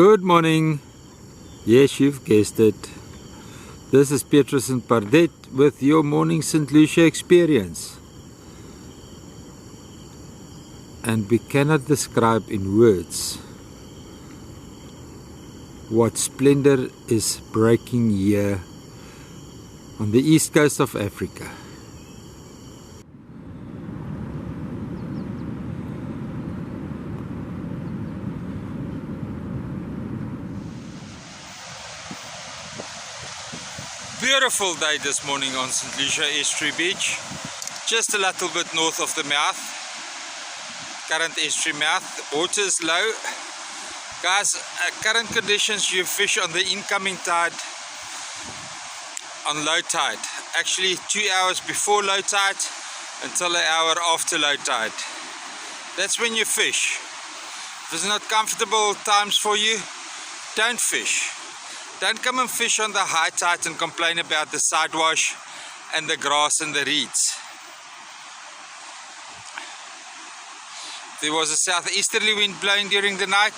Good morning. Yes, you've guessed it. This is Petrus and Pardet with your morning St. Lucia experience. And we cannot describe in words what splendor is breaking here on the east coast of Africa. Beautiful day this morning on St. Lucia Estuary beach, just a little bit north of the mouth, current estuary mouth. Water is low. Guys, current conditions, you fish on the incoming tide, on low tide, actually 2 hours before low tide until an hour after low tide. That's when you fish. If it's not comfortable times for you, don't fish. Don't come and fish on the high tide and complain about the sidewash and the grass and the reeds. There was a southeasterly wind blowing during the night,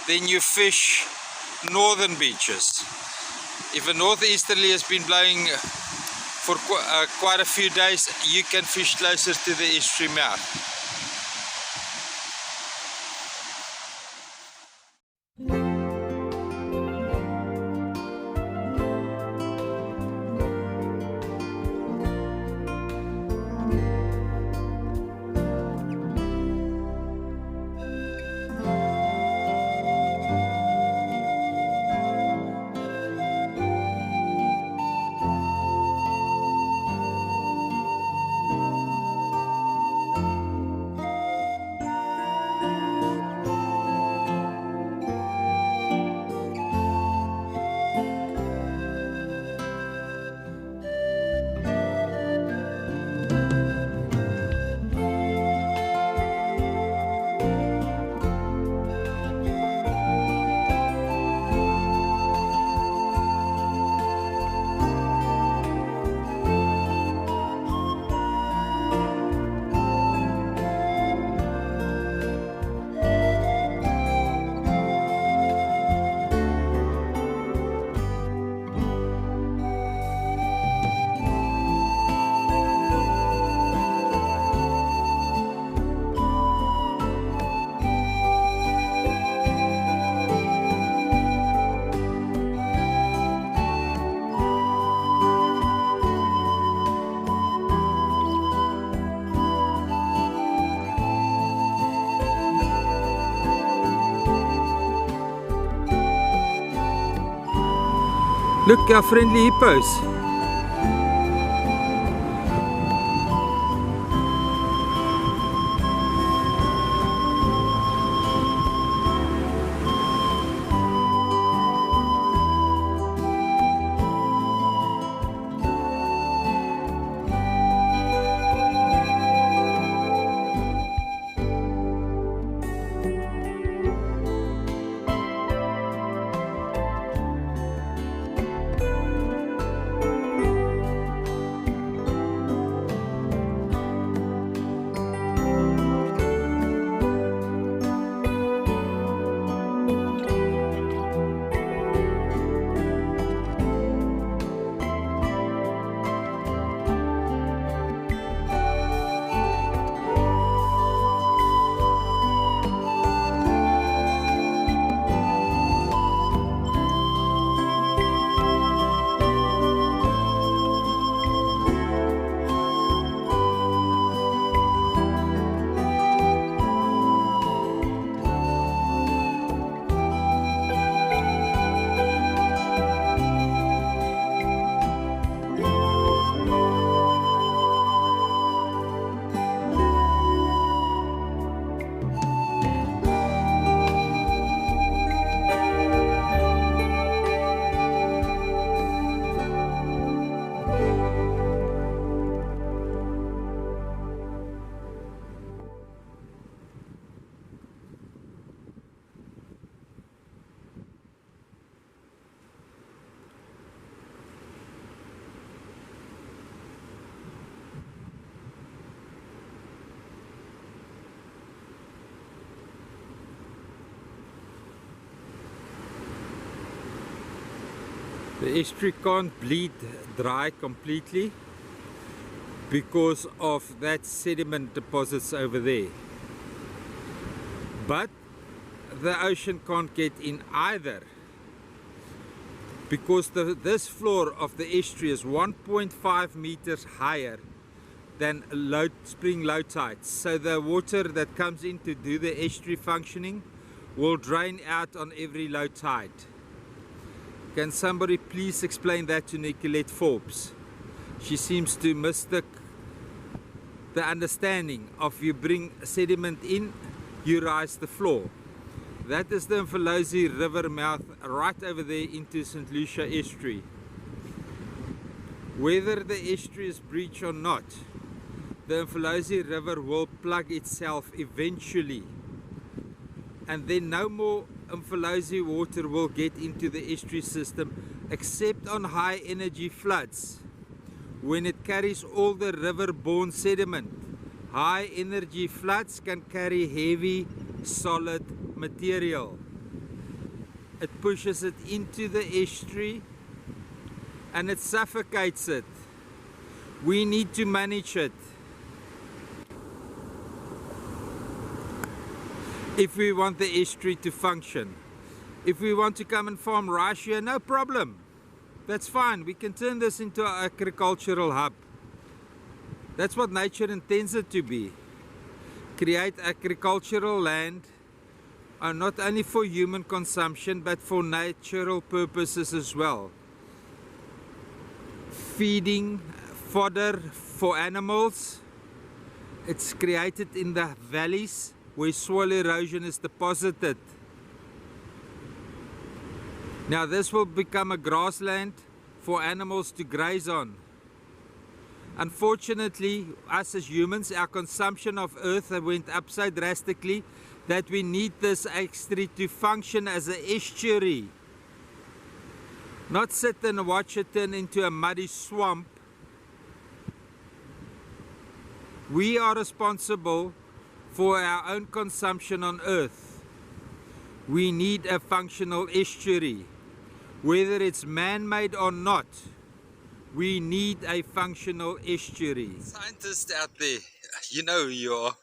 then you fish northern beaches. If a northeasterly has been blowing for quite a few days, you can fish closer to the estuary mouth. Look, our friendly hippos. The estuary can't bleed dry completely because of that sediment deposits over there. But the ocean can't get in either, because this floor of the estuary is 1.5 meters higher than spring low tides. So the water that comes in to do the estuary functioning will drain out on every low tide. Can somebody please explain that to Nicolette Forbes? She seems to miss the understanding of you bring sediment in, you rise the floor. That is the Umfolozi River mouth right over there into St. Lucia Estuary. Whether the estuary is breached or not, the Umfolozi River will plug itself eventually, and then no more Umfolozi water will get into the estuary system except on high energy floods, when it carries all the river-borne sediment. High energy floods can carry heavy solid material. It pushes it into the estuary and it suffocates it. We need to manage it. If we want the estuary to function. If we want to come and farm rice here, no problem. That's fine. We can turn this into an agricultural hub. That's what nature intends it to be. Create agricultural land, not only for human consumption but for natural purposes as well. Feeding, fodder for animals. It's created in the valleys where soil erosion is deposited. Now this will become a grassland for animals to graze on. Unfortunately, us as humans, our consumption of earth went up so drastically that we need this estuary to function as an estuary. Not sit and watch it turn into a muddy swamp. We are responsible for our own consumption on earth. We need a functional estuary. Whether it's man-made or not, we need a functional estuary. Scientists out there, you know who you are.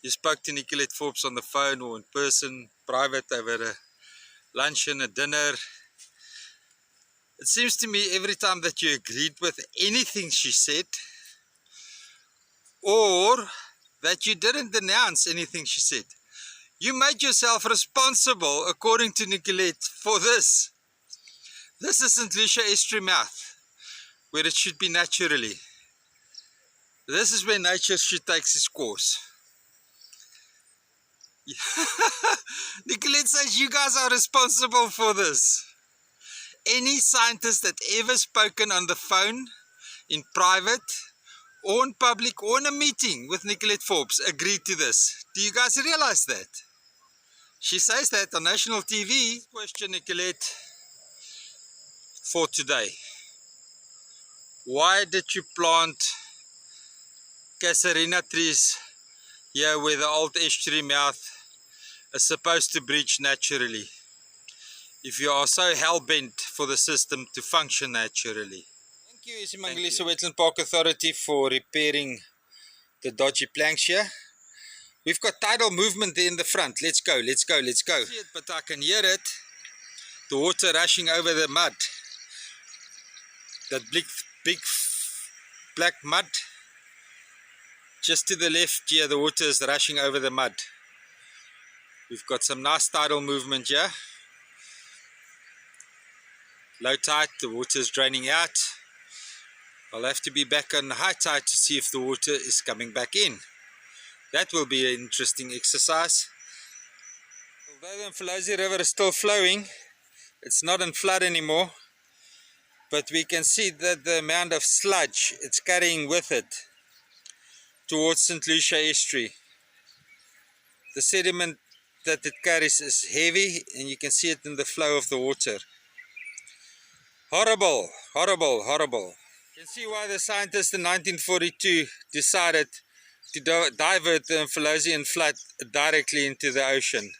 You spoke to Nicolette Forbes on the phone or in person, private, over a luncheon, a dinner. It seems to me every time that you agreed with anything she said, or that you didn't denounce anything she said, you made yourself responsible, according to Nicolette, for this. This is St. Lucia Estuary mouth, where it should be naturally. This is where nature should take its course. Nicolette says you guys are responsible for this. Any scientist that ever spoken on the phone, in private, or in public, or in a meeting with Nicolette Forbes agreed to this. Do you guys realize that? She says that on national TV. Question, Nicolette, for today. Why did you plant Casuarina trees here where the old estuary mouth is supposed to breach naturally, if you are so hell-bent for the system to function naturally? Thank you, iSimangaliso Wetland Park Authority, for repairing the dodgy planks here. We've got tidal movement there in the front. Let's go, let's go, let's go. I see it, but I can hear it. The water rushing over the mud. That big black mud. Just to the left here, the water is rushing over the mud. We've got some nice tidal movement here. Low tide, the water is draining out. I'll have to be back on high tide to see if the water is coming back in. That will be an interesting exercise. Although the Umfolozi River is still flowing, it's not in flood anymore. But we can see that the amount of sludge it's carrying with it towards St. Lucia Estuary. The sediment that it carries is heavy, and you can see it in the flow of the water. Horrible, horrible, horrible. You can see why the scientists in 1942 decided to divert the Umfolozian flood directly into the ocean.